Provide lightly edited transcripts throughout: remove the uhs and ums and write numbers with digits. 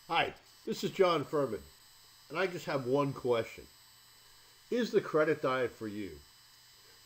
Hi, this is John Furman, and I just have one question. Is the credit diet for you?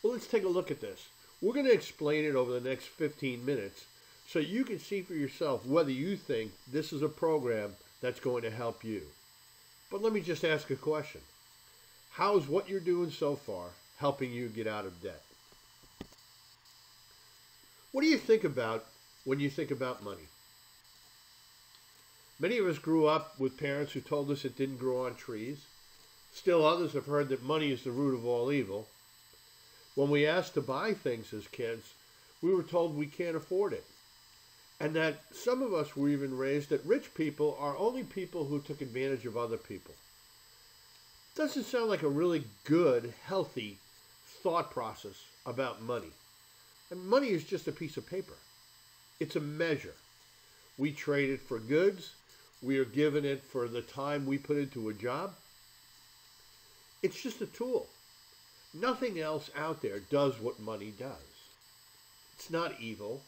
Well, let's take a look at this. We're going to explain it over the next 15 minutes so you can see for yourself whether you think this is a program that's going to help you. But let me just ask a question. How is what you're doing so far helping you get out of debt? What do you think about when you think about money? Many of us grew up with parents who told us it didn't grow on trees. Still others have heard that money is the root of all evil. When we asked to buy things as kids, we were told we can't afford it. And that some of us were even raised that rich people are only people who took advantage of other people. Doesn't sound like a really good, healthy thought process about money. And money is just a piece of paper. It's a measure. We trade it for goods. We are given it for the time we put into a job. It's just a tool. Nothing else out there does what money does. It's not evil.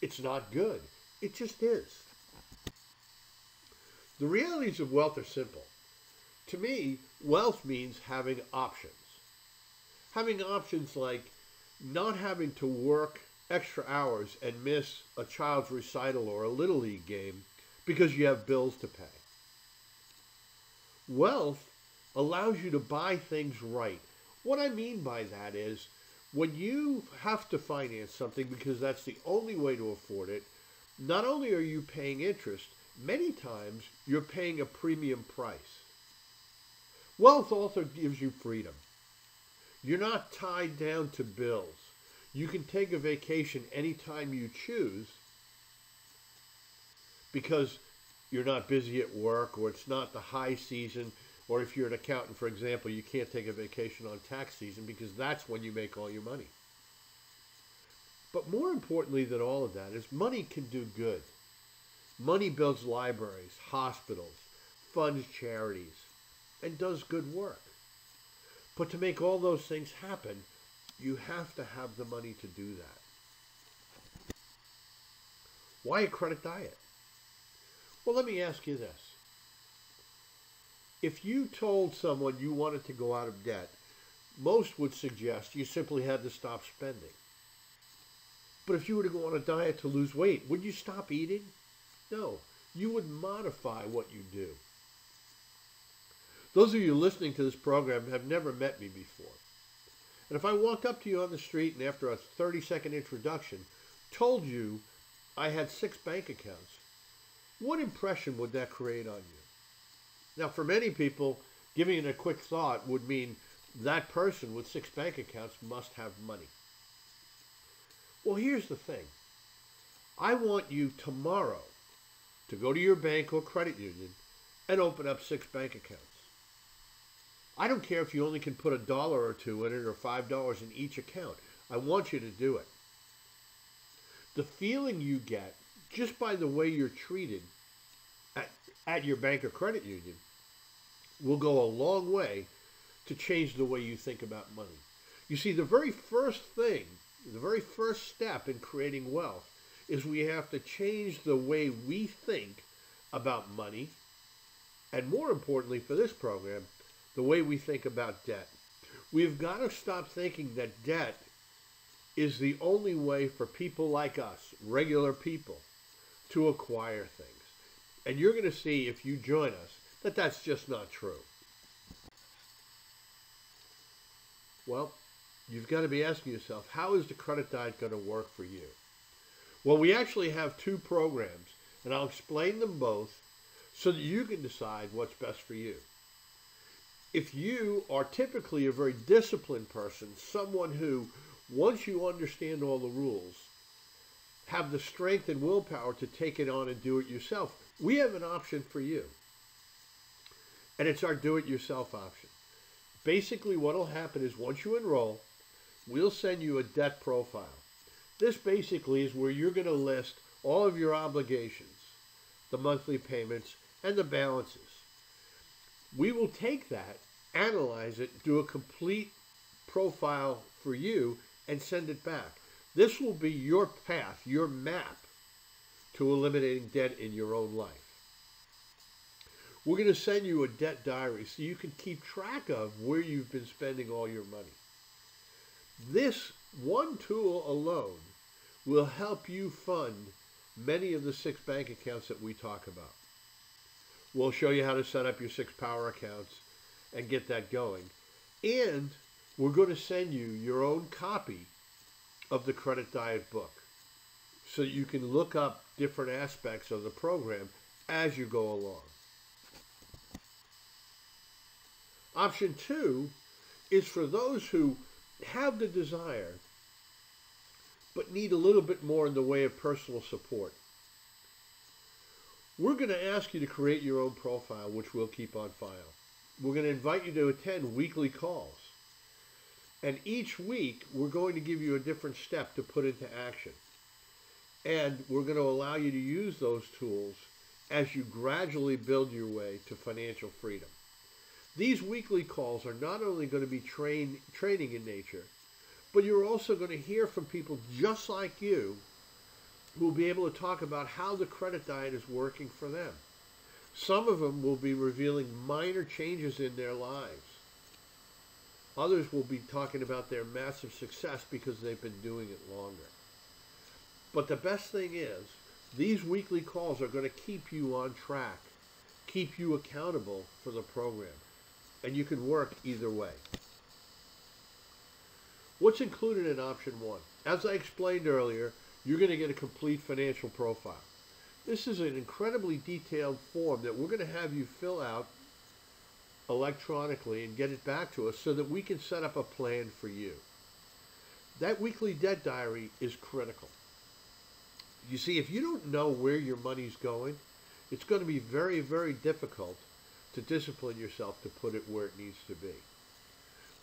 It's not good. It just is. The realities of wealth are simple. To me, wealth means having options. Having options like not having to work extra hours and miss a child's recital or a little league game because you have bills to pay. Wealth allows you to buy things right. What I mean by that is when you have to finance something because that's the only way to afford it, not only are you paying interest, many times you're paying a premium price. Wealth also gives you freedom. You're not tied down to bills. You can take a vacation anytime you choose because you're not busy at work or it's not the high season, or if you're an accountant, for example, you can't take a vacation on tax season because that's when you make all your money. But more importantly than all of that is money can do good. Money builds libraries, hospitals, funds charities, and does good work. But to make all those things happen, you have to have the money to do that. Why a credit diet? Well, let me ask you this. If you told someone you wanted to go out of debt, most would suggest you simply had to stop spending. But if you were to go on a diet to lose weight, would you stop eating? No, you would modify what you do. Those of you listening to this program have never met me before. And if I walked up to you on the street and after a 30-second introduction told you I had 6 bank accounts, what impression would that create on you? Now, for many people, giving it a quick thought would mean that person with 6 bank accounts must have money. Well, here's the thing. I want you tomorrow to go to your bank or credit union and open up 6 bank accounts. I don't care if you only can put $1 or $2 in it or $5 in each account. I want you to do it. The feeling you get just by the way you're treated at your bank or credit union will go a long way to change the way you think about money. You see, the very first thing, the very first step in creating wealth is we have to change the way we think about money, and more importantly for this program, the way we think about debt. We've got to stop thinking that debt is the only way for people like us, regular people, to acquire things. And you're going to see if you join us that that's just not true. Well, you've got to be asking yourself, how is the credit diet going to work for you? Well, we actually have 2 programs, and I'll explain them both so that you can decide what's best for you. If you are typically a very disciplined person, someone who, once you understand all the rules, have the strength and willpower to take it on and do it yourself, we have an option for you. And it's our do-it-yourself option. Basically, what will happen is once you enroll, we'll send you a debt profile. This basically is where you're going to list all of your obligations, the monthly payments, and the balances. We will take that, analyze it, do a complete profile for you, and send it back. This will be your path, your map to eliminating debt in your own life. We're going to send you a debt diary so you can keep track of where you've been spending all your money. This one tool alone will help you fund many of the 6 bank accounts that we talk about. We'll show you how to set up your 6 power accounts and get that going. And we're going to send you your own copy of the Credit Diet book so that you can look up different aspects of the program as you go along. Option 2 is for those who have the desire but need a little bit more in the way of personal support. We're going to ask you to create your own profile, which we'll keep on file. We're going to invite you to attend weekly calls. And each week, we're going to give you a different step to put into action. And we're going to allow you to use those tools as you gradually build your way to financial freedom. These weekly calls are not only going to be training in nature, but you're also going to hear from people just like you who will be able to talk about how the Credit Diet is working for them. Some of them will be revealing minor changes in their lives. Others will be talking about their massive success because they've been doing it longer. But the best thing is, these weekly calls are going to keep you on track, keep you accountable for the program, and you can work either way. What's included in option 1? As I explained earlier, you're going to get a complete financial profile. This is an incredibly detailed form that we're going to have you fill out electronically and get it back to us so that we can set up a plan for you. That weekly debt diary is critical. You see, if you don't know where your money's going, it's going to be very, very difficult to discipline yourself to put it where it needs to be.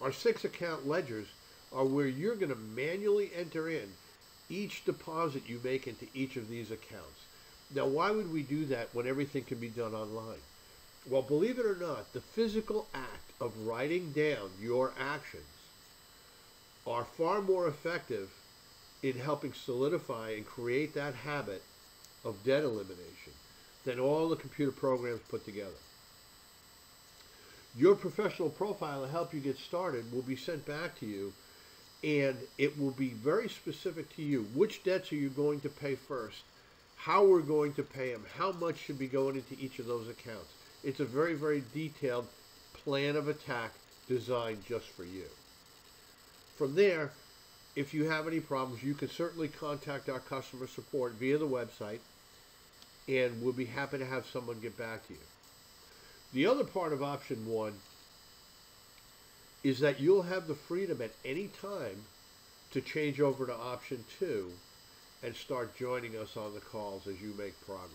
Our 6 account ledgers are where you're going to manually enter in each deposit you make into each of these accounts. Now, why would we do that when everything can be done online? Well, believe it or not, the physical act of writing down your actions are far more effective in helping solidify and create that habit of debt elimination than all the computer programs put together. Your professional profile to help you get started will be sent back to you, and it will be very specific to you. Which debts are you going to pay first? How we're going to pay them? How much should be going into each of those accounts? It's a very, very detailed plan of attack designed just for you. From there, if you have any problems, you can certainly contact our customer support via the website, and we'll be happy to have someone get back to you. The other part of option 1 is that you'll have the freedom at any time to change over to option 2 and start joining us on the calls as you make progress.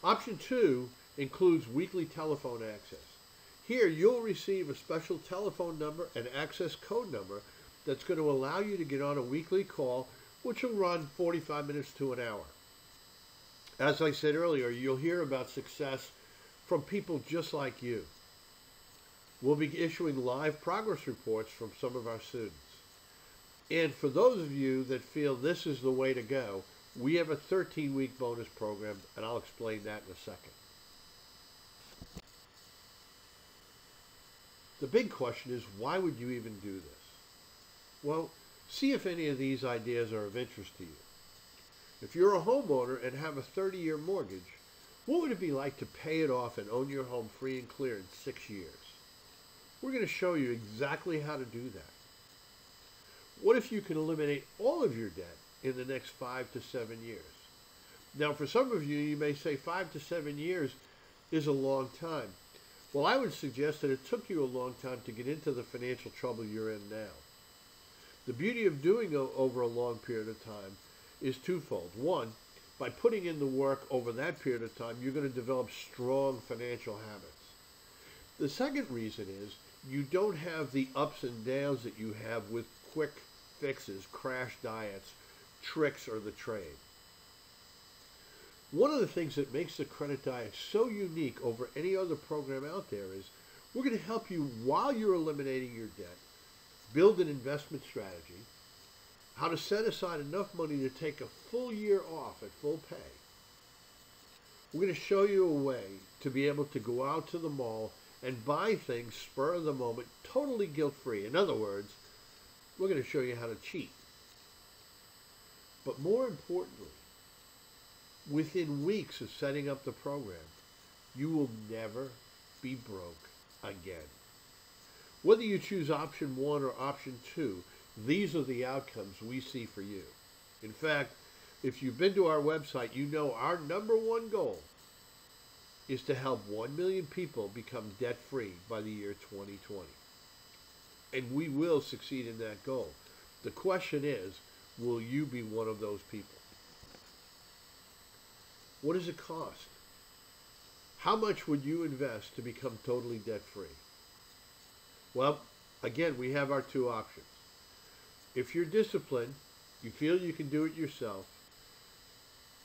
Option 2 includes weekly telephone access. Here you'll receive a special telephone number and access code number that's going to allow you to get on a weekly call, which will run 45 minutes to an hour. As I said earlier, you'll hear about success from people just like you. We'll be issuing live progress reports from some of our students. And for those of you that feel this is the way to go, we have a 13-week bonus program, and I'll explain that in a second. The big question is, why would you even do this? Well, see if any of these ideas are of interest to you. If you're a homeowner and have a 30-year mortgage, what would it be like to pay it off and own your home free and clear in 6 years? We're going to show you exactly how to do that. What if you can eliminate all of your debt in the next 5 to 7 years? Now, for some of you, you may say 5 to 7 years is a long time. Well, I would suggest that it took you a long time to get into the financial trouble you're in now. The beauty of doing it over a long period of time is twofold. One, by putting in the work over that period of time, you're going to develop strong financial habits. The second reason is you don't have the ups and downs that you have with quick fixes, crash diets, tricks, or the trade. One of the things that makes the Credit Diet so unique over any other program out there is we're going to help you while you're eliminating your debt, build an investment strategy, how to set aside enough money to take a full year off at full pay. We're going to show you a way to be able to go out to the mall and buy things spur of the moment, totally guilt-free. In other words, we're going to show you how to cheat. But more importantly, within weeks of setting up the program, you will never be broke again. Whether you choose option 1 or option 2, these are the outcomes we see for you. In fact, if you've been to our website, you know our #1 goal is to help 1 million people become debt-free by the year 2020. And we will succeed in that goal. The question is, will you be one of those people? What does it cost? How much would you invest to become totally debt-free? Well, again, we have our 2 options. If you're disciplined, you feel you can do it yourself,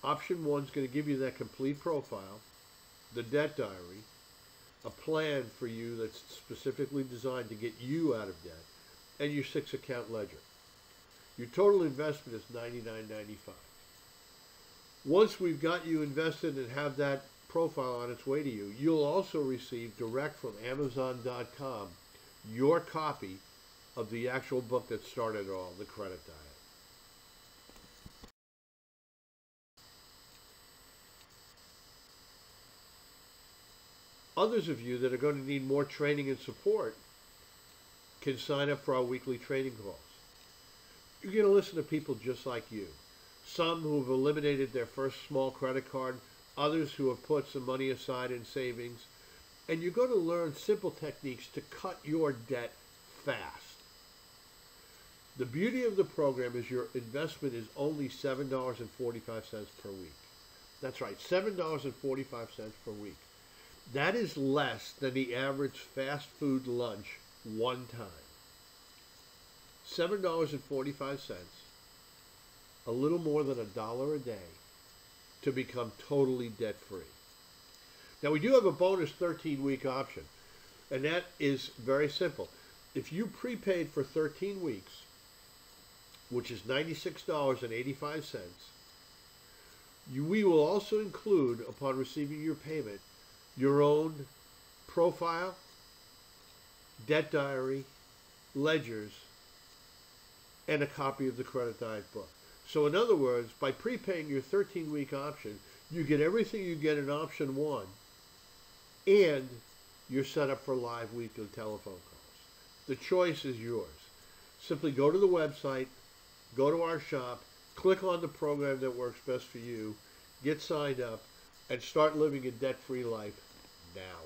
option 1 is going to give you that complete profile, the debt diary, a plan for you that's specifically designed to get you out of debt, and your 6-account ledger. Your total investment is $99.95. Once we've got you invested and have that profile on its way to you, you'll also receive direct from Amazon.com your copy of the actual book that started it all, The Credit Diet. Others of you that are going to need more training and support can sign up for our weekly training calls. You're going to listen to people just like you. Some who have eliminated their first small credit card, others who have put some money aside in savings, and you're going to learn simple techniques to cut your debt fast. The beauty of the program is your investment is only $7.45 per week. That's right, $7.45 per week. That is less than the average fast food lunch one time. $7.45, a little more than $1 a day to become totally debt-free. Now, we do have a bonus 13-week option, and that is very simple. If you prepaid for 13 weeks, which is $96.85, we will also include, upon receiving your payment, your own profile, debt diary, ledgers, and a copy of the Credit Diet book. So in other words, by prepaying your 13-week option, you get everything you get in option 1, and you're set up for live weekly telephone calls. The choice is yours. Simply go to the website, go to our shop, click on the program that works best for you, get signed up, and start living a debt-free life now.